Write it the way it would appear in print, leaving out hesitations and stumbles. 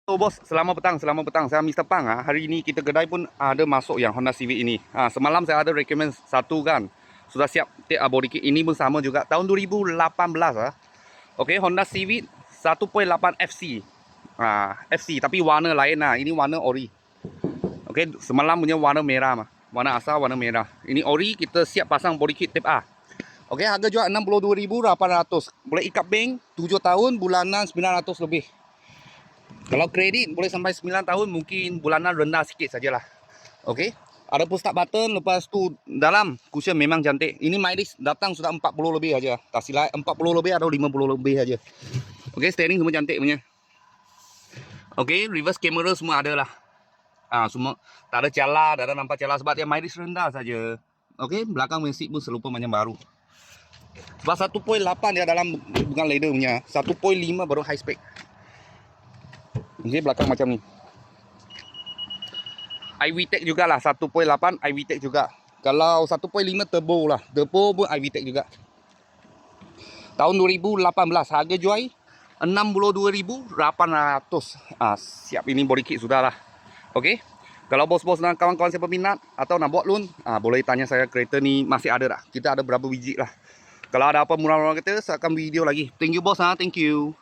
So bos, selamat petang, selamat petang. Saya Mr. Pang. Hari ini kita kedai pun ada masuk yang Honda Civic ini. Semalam saya ada recommend satu kan. Sudah siap body kit. Ini pun sama juga. Tahun 2018. Okey, Honda Civic 1.8 FC. FC tapi warna lain lah. Ini warna ori. Okey, semalam punya warna merah mah. Warna asal warna merah. Ini ori, kita siap pasang body kit tip A. Okey, harga jual 62,800. Boleh ikat bank 7 tahun, bulanan 900 lebih. Kalau kredit boleh sampai 9 tahun, mungkin bulanan rendah sikit sajalah. Okey. Ada push start button, lepas tu dalam cushion memang cantik. Ini mileage datang sudah 40 lebih aja. Tak silap 40 lebih atau 50 lebih aja. Okey, steering semua cantik punya. Okey, reverse camera semua ada lah. Semua tak ada celah, tak ada nampak celah sebab dia mileage rendah saja. Okey, belakang mesin pun serupa macam baru. Sebab 1.8 dia dalam bukan leather punya. 1.5 baru high spec. Okey, belakang macam ni. iVTEC jugalah 1.8 iVTEC juga. Kalau 1.5 turbo lah. Turbo pun iVTEC juga. Tahun 2018 harga jual 62,800. Siap ini body kit sudah lah. Okey. Kalau bos-bos dan kawan-kawan siapa minat atau nak buat loan, boleh tanya saya, kereta ni masih ada dah. Kita ada berapa biji lah. Kalau ada apa murah-murah kita, saya akan video lagi. Thank you bos, thank you.